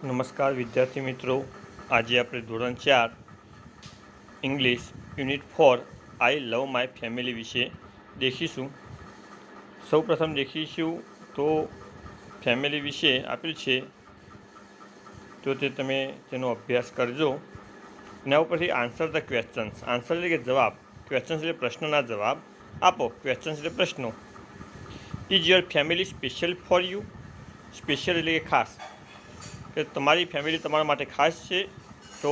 નમસ્કાર વિદ્યાર્થી મિત્રો, આજે આપણે ધોરણ 4 English unit 4 I love my family વિશે દેખીશું. સૌપ્રથમ દેખીશું તો ફેમિલી વિશે આપ્યું છે, તો તે તમે તેનો અભ્યાસ કરજો. એના ઉપરથી આન્સર ધ ક્વેશ્ચન્સ. આન્સર એટલે કે જવાબ, ક્વેશ્ચન્સ એટલે પ્રશ્નના જવાબ આપો. ક્વેશ્ચન્સ એટલે પ્રશ્નો. Is your family special for you? Special એટલે કે ખાસ, કે તમારી ફેમિલી તમારા માટે ખાસ છે. તો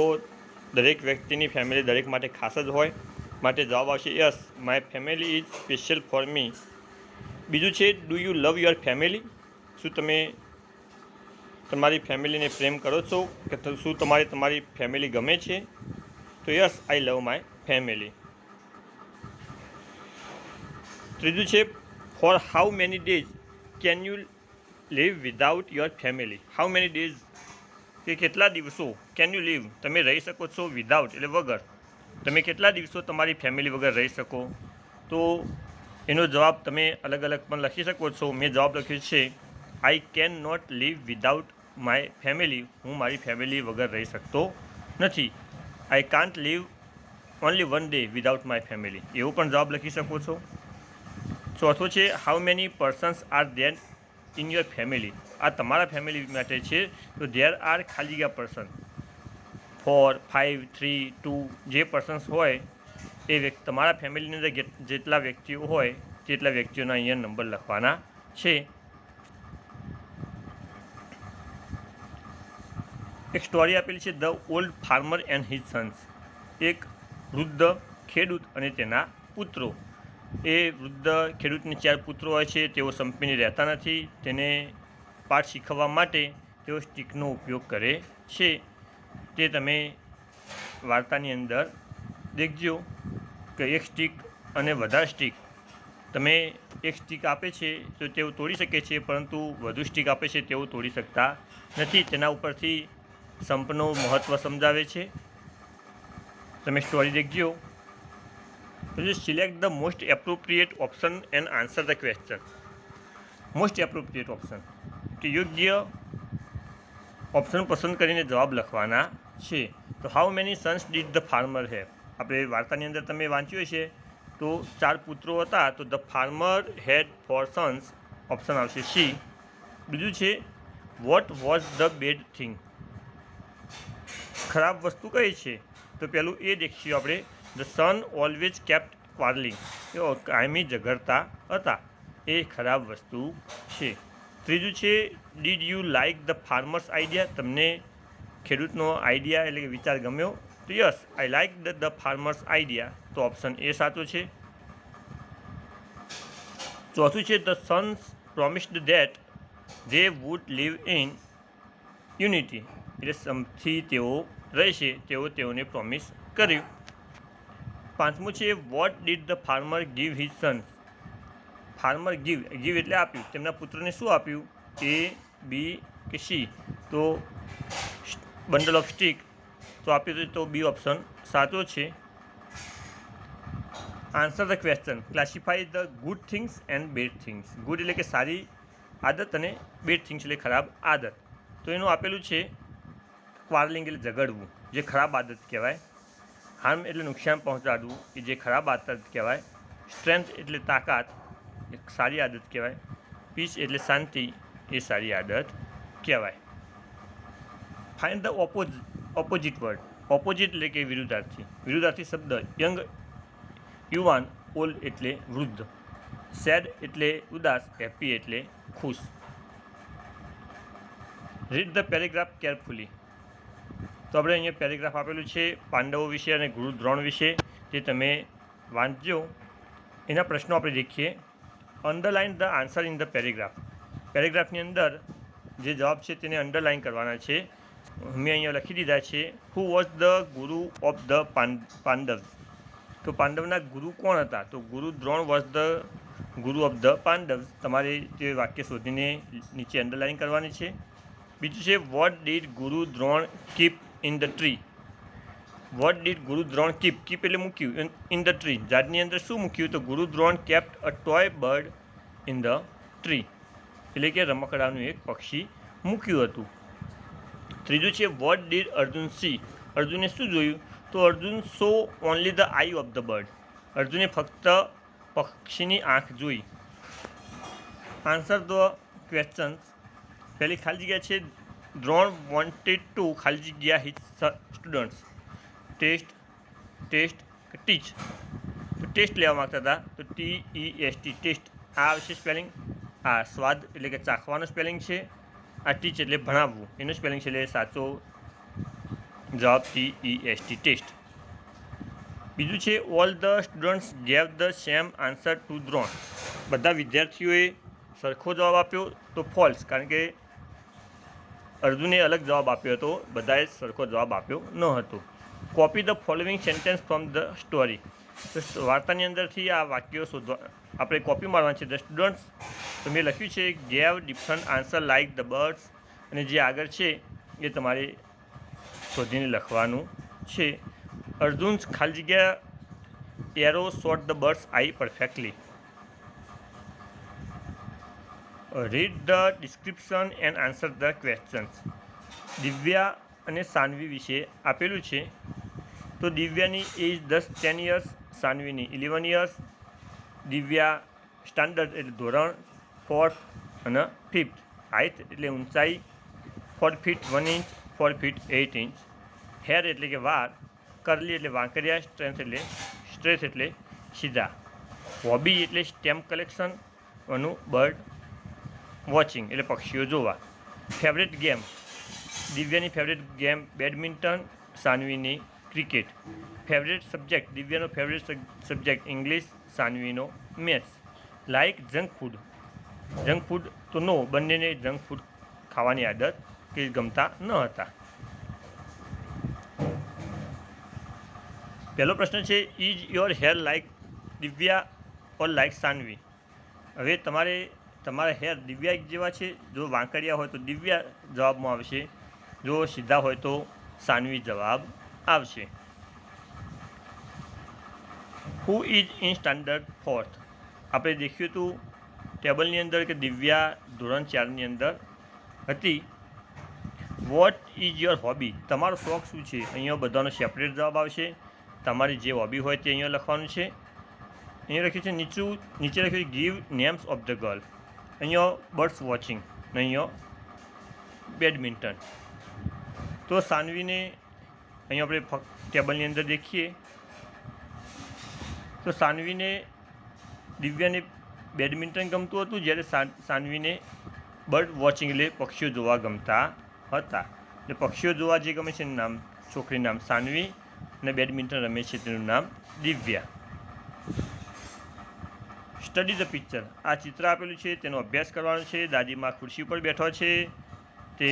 દરેક વ્યક્તિની ફેમિલી દરેક માટે ખાસ જ હોય, માટે જવાબ આવશે yes, my family is special for me. બીજું છે, do you love your family? શું તમે તમારી ફેમિલીને પ્રેમ કરો છો, કે શું તમારી ફેમિલી ગમે છે? તો yes, I love my family. ત્રીજું છે, for how many days can you live without your family? How many days, કે કેટલા દિવસો કેન યુ લીવ, તમે રહી શકો છો, વિધાઉટ એટલે વગર, તમે કેટલા દિવસો તમારી ફેમિલી વગર રહી શકો? તો એનો જવાબ તમે અલગ અલગ પણ લખી શકો છો. મેં જવાબ લખ્યો છે, I can not live without my family. હું મારી ફેમિલી વગર રહી શકતો નથી. I can't live only one day without my family, એવો પણ જવાબ લખી શકો છો. ચોથો છે, how many persons are there in your family? આ તમારા ફેમિલી માટે છે, તો ધેર આર ખાલી ગયા પર્સન 4, 5, 3, 2 જે પર્સન્સ હોય એ તમારા ફેમિલીની અંદર જેટલા વ્યક્તિઓ હોય તેટલા વ્યક્તિઓના અહીંયા નંબર લખવાના છે. એક સ્ટોરી આપેલી છે, the old farmer and his Sons. એક વૃદ્ધ ખેડૂત અને તેના પુત્રો. એ વૃદ્ધ ખેડૂતને 4 પુત્રો હોય છે. તેઓ સંપીને રહેતા નથી. તેને પાઠ શીખવવા માટે તેઓ સ્ટીકનો ઉપયોગ કરે છે. તે તમે વાર્તાની અંદર દેખજો કે એક સ્ટીક અને વધારે સ્ટીક, તમે એક સ્ટીક આપે છે તો તેઓ તોડી શકે છે, પરંતુ વધુ સ્ટીક આપે છે તેઓ તોડી શકતા નથી. તેના ઉપરથી સંપનું મહત્ત્વ સમજાવે છે. તમે સ્ટોરી દેખજો. Select the most appropriate option and answer the question. Most appropriate option, કે યોગ્ય ઓપ્શન પસંદ કરીને જવાબ લખવાના છે. તો how many sons did the farmer have? આપણે વાર્તાની અંદર તમે વાંચ્યું હશે તો 4 પુત્રો હતા, તો the farmer had 4 Sons, option આવશે સી. બીજું છે, what was the bad thing? ખરાબ વસ્તુ કઈ છે? તો પહેલું એ દેખીશું આપણે, ધ સન ઓલવેઝ કેપ્ટ ક્વારલિંગ. તેઓ કાયમી ઝઘડતા હતા, એ ખરાબ વસ્તુ છે. ત્રીજું છે, did you like the farmers idea? તમને ખેડૂતનો આઈડિયા એટલે કે વિચાર ગમ્યો? તો yes, I like the farmers idea, તો ઓપ્શન એ સાચો છે. ચોથું છે, the Sons promised that they wood live in unity. એટલે સમથી તેઓ રહેશે તેઓને પ્રોમિસ કર્યું. પાંચમું છે, what did the farmer give his Sons? Farmer give એટલે આપ્યું, તેમના પુત્રને શું આપ્યું? એ, બી કે સી? તો બંડલ ઓફ સ્ટીક તો આપ્યું, તો બી ઓપ્શન સાચો છે. Answer the question. Classify the good things and bad things. Good એટલે કે સારી આદત, અને બેડ થિંગ્સ એટલે ખરાબ આદત. તો એનું આપેલું છે, ક્વારલિંગ એટલે ઝઘડવું, જે ખરાબ આદત કહેવાય. હાર્મ એટલે નુકસાન પહોંચાડવું, એ જે ખરાબ આદત કહેવાય. સ્ટ્રેન્થ એટલે તાકાત, એ સારી આદત કહેવાય. પીસ એટલે શાંતિ, એ સારી આદત કહેવાય. Find the opposite word. Opposite એટલે કે વિરુદ્ધાર્થી. વિરુદ્ધાર્થી શબ્દ, યંગ યુવાન, ઓલ્ડ એટલે વૃદ્ધ, સેડ એટલે ઉદાસ, હેપી એટલે ખુશ. Read the paragraph carefully. તો આપણે અહીંયા પેરેગ્રાફ આપેલું છે પાંડવો વિશે અને ગુરુ દ્રોણ વિશે, તે તમે વાંચજો. એના પ્રશ્નો આપણે દેખીએ. Underline the answer in the paragraph. પેરેગ્રાફની અંદર જે જવાબ છે તેને અંડરલાઇન કરવાના છે. મેં અહીંયા લખી દીધા છે. હુ વોઝ ધ ગુરુ ઓફ ધ પાંડવ્સ? તો પાંડવના ગુરુ કોણ હતા? તો ગુરુ દ્રોણ વોઝ ધ ગુરુ ઓફ ધ પાંડવ્સ. તમારે તે વાક્ય શોધીને નીચે અંડરલાઇન કરવાની છે. બીજું છે, what did Guru Drona keep in the tree? What did Guru Drona keep? Keep એટલે મૂક્યું, ઇન ધ ટ્રી, ઝાડની અંદર શું મૂક્યું? તો Guru Drona kept a toy bird in the tree, એટલે કે રમકડાનું એક પક્ષી મૂક્યું હતું. ત્રીજું છે વોટ ડીડ અર્જુન સી, અર્જુને શું જોયું? તો Arjun so only the eye of the bird, અર્જુને ફક્ત પક્ષીની આંખ જોઈ. Answer the questions. પહેલી ખાલી જગ્યા છે દ્રોણ વોન્ટેડ ટુ ખાલી જગ્યા હિઝ સ્ટુડન્ટ્સ ટેસ્ટ ટીચ. તો ટેસ્ટ લેવા માગતા હતા, તો TEST ટેસ્ટ. આ આવશે સ્પેલિંગ. આ સ્વાદ એટલે કે ચાખવાનું સ્પેલિંગ છે. આ ટીચ એટલે ભણાવવું એનું સ્પેલિંગ છે, એટલે સાચો જવાબ TEST ટેસ્ટ. બીજું છે all the students gave the same answer to Drona, બધા વિદ્યાર્થીઓએ સરખો જવાબ આપ્યો, તો ફોલ્સ, કારણ કે અર્જુને અલગ જવાબ આપ્યો હતો, બધાએ સરખો જવાબ આપ્યો ન હતો. Copy the following sentence from the story, તો વાર્તાની અંદરથી આ વાક્યો શોધવા આપણે કોપી મારવાના છે. ધ સ્ટુડન્ટ્સ, તો મેં લખ્યું છે gave different answer like the birds, અને જે આગળ છે એ તમારે શોધીને લખવાનું છે. અર્જુન ખાલી જગ્યા arrow shot the bird's eye perfectly. Read the description and answer the questions. Divya અને સાનવી વિશે આપેલું છે. તો દિવ્યાની એજ 10 યર્સ, સાનવીની 11 યર્સ. દિવ્યા સ્ટાન્ડર્ડ એટલે ધોરણ 4th અને 5th. હાઇટ એટલે ઊંચાઈ 4 feet 1 inch, 4 feet 8 inch. Hair એટલે કે વાળ. કરલી એટલે વાંકરિયા. સ્ટ્રેસ એટલે સીધા. હોબી એટલે સ્ટેમ્પ કલેક્શન. અને બર્ડ વોચિંગ એટલે પક્ષીઓ જોવા. ફેવરેટ ગેમ, દિવ્યાની ફેવરેટ ગેમ બેડમિન્ટન, સાનવીની ક્રિકેટ. ફેવરેટ સબ્જેક્ટ, દિવ્યાનો ફેવરેટ સબ્જેક્ટ ઇંગ્લિશ, સાનવીનો મેથ્સ. લાઇક જંક ફૂડ તો નો, બંનેને જંક ફૂડ ખાવાની આદત કે ગમતા ન હતા. પહેલો પ્રશ્ન છે is your hair like Divya or like Sanvi. હવે તમારા હેર દિવ્યા જેવા છે. જો વાંકડિયા હોય તો દિવ્યા જવાબમાં આવશે, જો સીધા હોય તો સાનવી જવાબ આવશે. Who is in standard 4th. આપણે દેખ્યું હતું ટેબલની અંદર કે દિવ્યા ધોરણ 4ની અંદર હતી. વોટ ઇઝ યોર હોબી, તમારો શોખ શું છે? અહીંયા બધાનો સેપરેટ જવાબ આવશે. તમારી જે હોબી હોય તે અહીંયા લખવાનું છે. અહીંયા લખ્યું છે નીચે લખ્યું છે give names of the girl. અહીંયા બર્ડ્સ વોચિંગ, અહીંયા બેડમિન્ટન. તો સાનવીને અહીંયા આપણે ટેબલની અંદર દેખીએ તો સાનવીને દિવ્યાને બેડમિન્ટન ગમતું હતું, જ્યારે સાનવીને બર્ડ વોચિંગ એટલે પક્ષીઓ જોવા ગમતા હતા. એટલે પક્ષીઓ જોવા જે ગમે છે એનું નામ, છોકરીનું નામ સાનવી, અને બેડમિન્ટન રમે છે તેનું નામ દિવ્યા. સ્ટડી ધ પિક્ચર, આ ચિત્ર આપેલું છે તેનો અભ્યાસ કરવાનો છે. દાદીમાં ખુરશી પર બેઠો છે, તે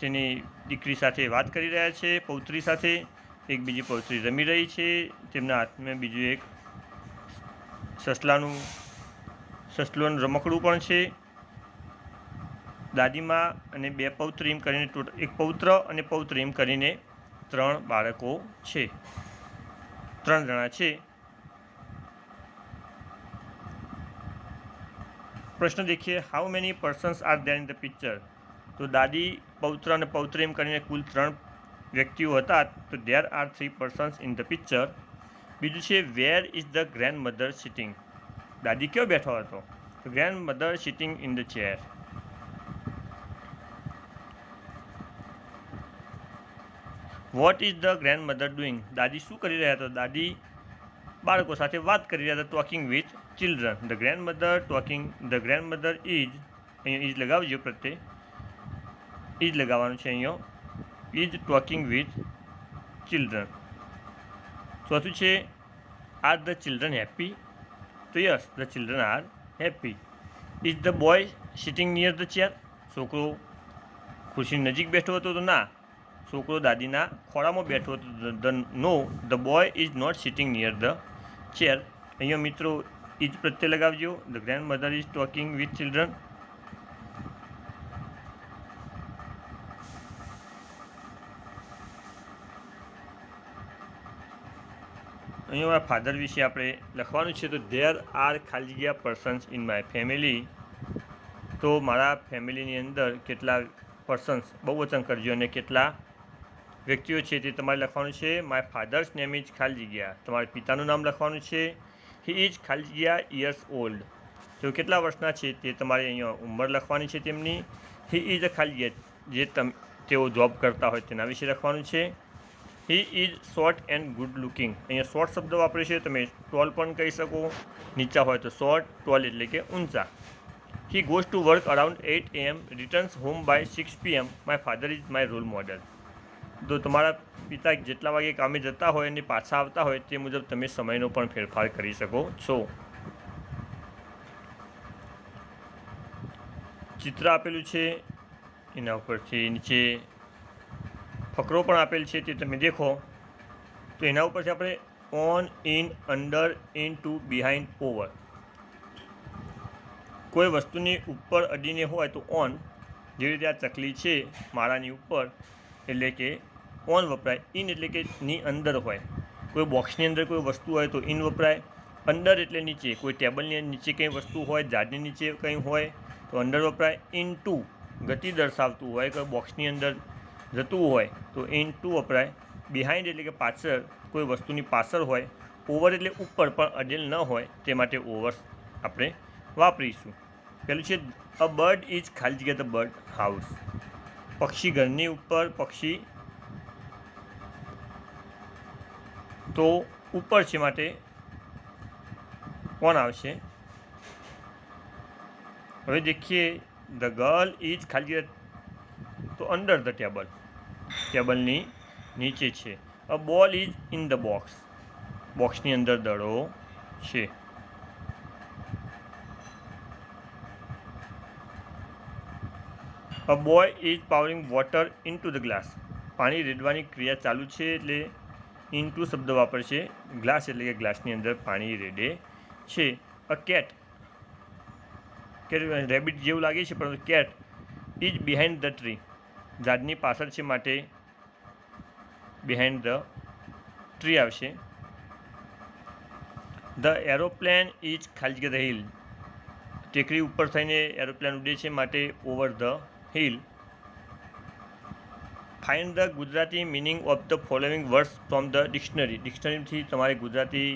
તેની દીકરી સાથે વાત કરી રહ્યા છે, પૌત્રી સાથે. એક બીજી પૌત્રી રમી રહી છે, તેમના હાથમાં બીજું એક સસલું રમકડું પણ છે. દાદીમાં અને બે પૌત્ર એમ કરીને એક પૌત્ર અને પૌત્રી એમ કરીને 3 બાળકો છે, 3 જણા છે. પ્રશ્ન દેખીએ how many persons are there in the picture. તો દાદી, પૌત્ર અને પૌત્રી એમ કરીને કુલ 3 વ્યક્તિઓ હતા. તો there are 3 persons in the picture. બીજું છે where is the grandmother sitting, દાદી કયો બેઠો હતો? તો grandmother sitting in the chair. What is the grandmother doing, દાદી શું કરી રહ્યા હતા? દાદી બાળકો સાથે વાત કરી રહ્યા હતા, talking with children. The grandmother is, અહીંયા ઇઝ લગાવજો, પ્રત્યે ઇઝ લગાવવાનું છે. અહીંયા ઇઝ ટોકિંગ વિથ ચિલ્ડ્રન. ચોથું છે આર ધ ચિલ્ડ્રન હેપી, તો yes the children are happy. Is the boy sitting near the chair, છોકરો ખુરશીની નજીક બેઠો હતો? તો ના, છોકરો દાદીના ખોળામાં બેઠો હતો. No, the boy is not sitting near the chair. અહીંયા મિત્રો ઇઝ પ્રત્યે લગાવજો. The grandmother is talking with children. અહીંયા ફાધર વિશે આપણે લખવાનું છે. તો ધેર આર ખાલી જગ્યા પર્સન્સ ઇન માય ફેમિલી. તો મારા ફેમિલીની અંદર કેટલા પર્સન્સ બહુવચન કરજો અને કેટલા વ્યક્તિઓ છે તે તમારે લખવાનું છે. માય ફાધર્સ નેમ ઇઝ ખાલી જગ્યા, તમારે પિતાનું નામ લખવાનું છે. હી ઇઝ ખાલી જગ્યા યર્સ ઓલ્ડ, તેઓ કેટલા વર્ષના છે તે તમારે અહીંયા ઉંમર લખવાની છે તેમની. હી ઇઝ અ ખાલી જગ્યા જે તેઓ જોબ કરતા હોય તેના વિશે લખવાનું છે. He is short and good looking, અહીંયા શોર્ટ શબ્દ વાપરે છે, તમે ટોલ પણ કહી શકો, નીચા હોય તો શોર્ટ, ટોલ એટલે કે ઊંચા. He goes to work around 8 AM, returns home by 6 PM, my father is my role model. તો તમારા પિતા જેટલા વાગે કામે જતા હોય અને પાછા આવતા હોય તે મુજબ તમે સમયનો પણ ફેરફાર કરી શકો છો. ચિત્ર આપેલું છે, એના ઉપરથી નીચે ફકરો પણ આપેલ છે તે તમે દેખો તો એના ઉપરથી આપણે on, in, under, in, to, behind, over, કોઈ વસ્તુની ઉપર અડીને હોય તો ઓન, જેવી રીતે આ ચકલી છે માળાની ઉપર એટલે કે ઓન વપરાય. ઇન એટલે કે ની અંદર હોય, કોઈ બોક્સની અંદર કોઈ વસ્તુ હોય તો ઇન વપરાય. અંડર એટલે નીચે, કોઈ ટેબલની નીચે કંઈ વસ્તુ હોય, ઝાડની નીચે કંઈ હોય તો અંડર વપરાય. ઇન ટુ ગતિ દર્શાવતું હોય, કોઈ બોક્સની અંદર જતું હોય તો ઇન ટુ વપરાય. બિહાઇન્ડ એટલે કે પાછળ, કોઈ વસ્તુની પાછળ હોય. ઓવર એટલે ઉપર પણ અડેલ ન હોય તે માટે ઓવર આપણે વાપરીશું. પહેલું છે અ બર્ડ ઇઝ ખાલી જગ્યા ધ બર્ડ હાઉસ, પક્ષી ઘરની ઉપર, પક્ષી તો ઉપર છે માટે કોણ આવશે. હવે દેખીએ ધ ગર્લ ઇઝ ખાલી જગ્યા તો અંડર ધ ટેબલ, ટેબલની નીચે છે. અ ball is in the box, બોક્સની અંદર દડો છે. A boy is powering water in to the glass, પાણી રેડવાની ક્રિયા ચાલુ છે એટલે ઇન ટુ શબ્દ વાપરશે. ગ્લાસ એટલે કે ગ્લાસની અંદર પાણી રેડે છે. અ કેટ, રેબિટ જેવું લાગે છે પરંતુ cat is behind the tree, ઝાડની પાછળ છે માટે બિહાઇન્ડ ધ ટ્રી આવશે. ધ એરોપ્લેન ઇઝ ખાલી જગ્યા ધ હિલ, ટેકરી ઉપર થઈને એરોપ્લેન ઉડે છે માટે over the hill. Find the Gujarati meaning of the following words from the dictionary, ડિક્શનરીથી તમારે ગુજરાતી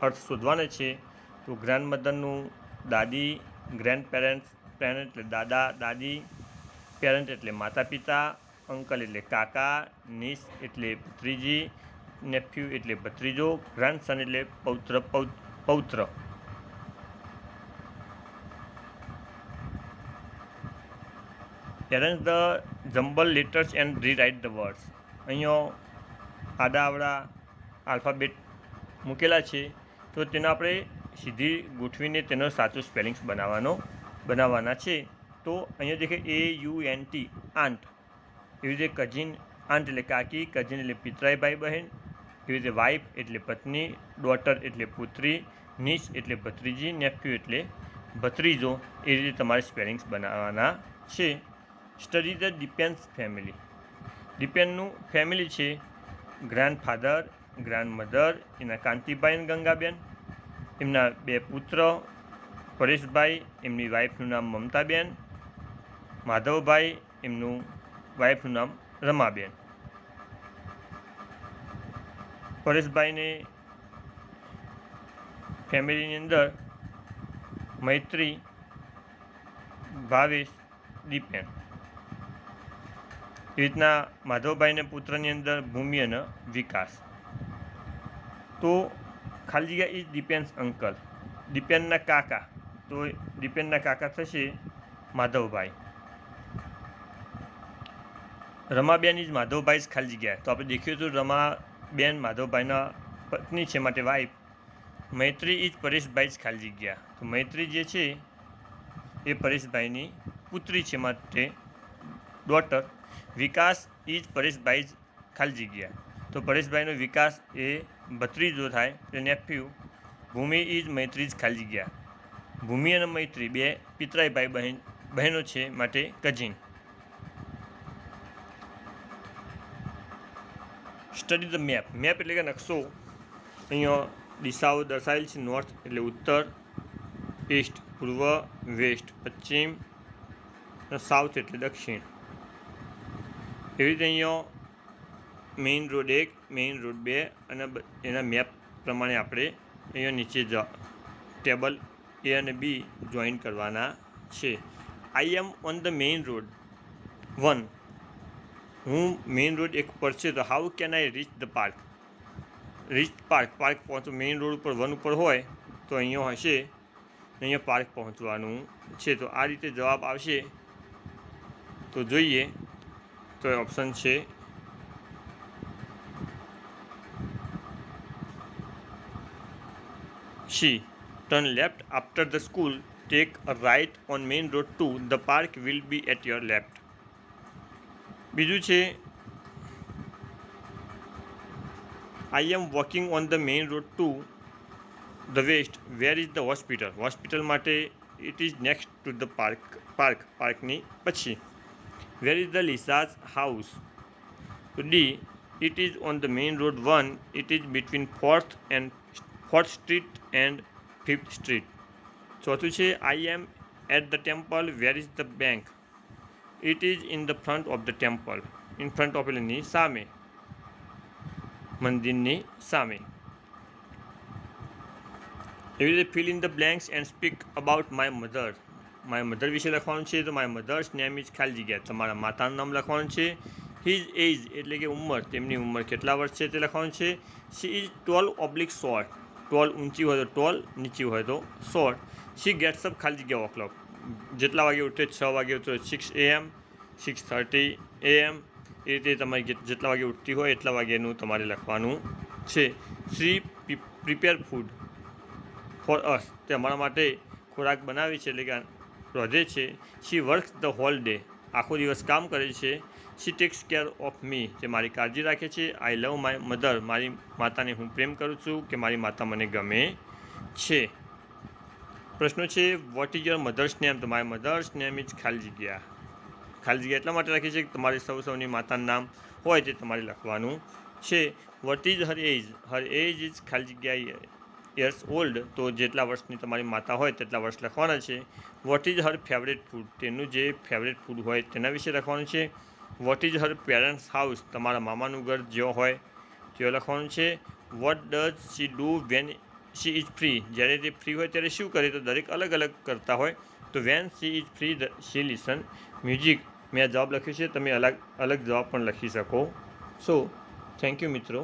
અર્થ શોધવાના છે. તો ગ્રાન્ડમધરનું દાદી, ગ્રેન્ડ પેરેન્ટ્સ, પેરેન્ટ એટલે દાદા દાદી, પેરેન્ટ એટલે માતા પિતા, અંકલ એટલે કાકા, નીસ એટલે ભત્રીજી, નેફ્યુ એટલે ભત્રીજો, ગ્રાન્ડસન એટલે પૌત્ર. Arrange the jumble letters and rewrite the words, અહીંયા આડાઅવળા આલ્ફાબેટ મૂકેલા છે તો તેનો આપણે સીધી ગોઠવીને તેનો સાચો સ્પેલિંગ્સ બનાવવાના છે. તો અહીંયા દેખે AUNT, આંટ, એવી રીતે કઝિન, આંટ એટલે કાકી, કઝિન એટલે પિતરાઈ ભાઈ બહેન, એવી રીતે વાઇફ એટલે પત્ની, ડોટર એટલે પુત્રી, નીસ એટલે ભત્રીજી, નેફ્યુ એટલે ભત્રીજો. એ રીતે તમારે સ્પેલિંગ્સ બનાવવાના છે. સ્ટડી ધ ડિપેન્સ ફેમિલી, ડિપેન્ડનું ફેમિલી છે ગ્રાન્ડ ફાધર, ગ્રાન્ડ મધર, એના કાંતિભાઈ અને ગંગાબેન, એમના 2 પુત્ર પરેશભાઈ, એમની વાઈફનું નામ મમતાબેન, માધવભાઈ, એમનું વાઈફનું નામ રમાબેન. પરેશભાઈને ફેમિલીની અંદર મૈત્રી, ભાવેશ, દીપેન. એ રીતના માધવભાઈને પુત્રની અંદર ભૂમિ અને વિકાસ. તો ખાલી જગ્યા ઇઝ ડિપેન્સ અંકલ, ડિપેનના કાકા, તો ડિપેનના કાકા થશે માધવભાઈ. રમાબેન ઇઝ માધવભાઈ ખાલી જગ્યા, તો આપણે દેખ્યું હતું રમાબેન માધવભાઈના પત્ની છે માટે વાઈફ. મૈત્રી ઇઝ પરેશભાઈ ખાલી જગ્યા, તો મૈત્રી જે છે એ પરેશભાઈની પુત્રી છે માટે ડોટર. વિકાસ ઇઝ પરેશભાઈ ખાલી જગ્યા, તો પરેશભાઈનો વિકાસ એ ભત્રીજો થાય એટલે નેફ્યુ. ભૂમિ ઇઝ મૈત્રી ખાલી જગ્યા, ભૂમિ અને મૈત્રી 2 પિતરાઈ ભાઈ બહેનો છે માટે cousin. Study the map, map એટલે કે નકશો, અહીંયા દિશાઓ દર્શાવેલ છે. નોર્થ એટલે ઉત્તર, ઈસ્ટ પૂર્વ, વેસ્ટ પશ્ચિમ, સાઉથ એટલે દક્ષિણ. એવી રીતે અહીંયા મેઇન રોડ 1, મેઇન રોડ 2 અને એના મેપ પ્રમાણે આપણે અહીંયા નીચે ટેબલ એ અને બી જોઈન કરવાના છે. આઈ એમ ઓન ધ મેઇન રોડ 1. હું મેઇન રોડ 1 ઉપર છે, તો how can I reach the park? Park પહોંચો મેઇન રોડ ઉપર 1 ઉપર હોય તો અહીંયા હશે, અહીંયા પાર્ક પહોંચવાનું છે. તો આ રીતે જવાબ આવશે. તો જોઈએ તો ઓપ્શન છે C. Turn left after the school. Take a right on main road 2. The park will be at your left. બીજું છે I am walking on the main road to the west. Where is the hospital? Hospital માટે it is next to the પાર્કની પછી. Where is the Lisa's house? તો D. It is on the main road 1. It is between 4th Street and 5th Street. ચોથું છે I am at the temple. Where is the bank? It is in the front of the temple. In front of ની સામે, મંદિરની સામે. એવી રીતે fill in the blanks and speak about my mother. My mother વિશે લખવાનું છે. તો માય મધર્સ નેમ ઇઝ ખાલી જગ્યા તમારા માતાનું નામ લખવાનું છે. હિઝ એજ એટલે કે ઉંમર, તેમની ઉંમર કેટલા વર્ષ છે તે લખવાનું છે. She is tall/short. ટોલ ઊંચી હોય તો ટોલ, નીચી હોય તો શોર્ટ. શી ગેટ્સ અપ ખાલી જગ્યા o'clock. જેટલા વાગે ઉઠે 6 વાગે ઉઠે 6 AM, 6:30 AM. એ રીતે તમારી જેટલા વાગે ઉઠતી હોય એટલા વાગ્યાનું તમારે લખવાનું છે. શી પ્રિપેર ફૂડ ફોર અસ. તે અમારા માટે ખોરાક બનાવે છે એટલે કે રોધે છે. શી વર્ક્સ ધ હોલ ડે. આખો દિવસ કામ કરે છે. શી ટેક્સ કેર ઓફ મી. તે મારી કાળજી રાખે છે. આઈ લવ માય મધર. મારી માતાને હું પ્રેમ કરું છું કે મારી માતા મને ગમે છે. પ્રશ્નો છે what is your mother's name. તો માય મધર્સ નેમ ઇઝ ખાલી જગ્યા. ખાલી જગ્યા એટલા માટે રાખી છે કે તમારી સૌની માતાનું નામ હોય તે તમારે લખવાનું છે. What is her age. Her age is ખાલી જગ્યા યર્સ ઓલ્ડ. તો જેટલા વર્ષની તમારી માતા હોય તેટલા વર્ષ લખવાના છે. What is her favourite food. તેનું જે ફેવરેટ ફૂડ હોય તેના વિશે લખવાનું છે. What is her parents house. તમારા મામાનું ઘર જ્યાં હોય ત્યાં લખવાનું છે. What does she do when she is free. જ્યારે તે ફ્રી હોય ત્યારે શું કરે? તો દરેક અલગ અલગ કરતા હોય. તો when she is free she listen music. મેં જવાબ લખ્યો છે, તમે અલગ અલગ જવાબ પણ લખી શકો છો. થેન્ક યુ મિત્રો.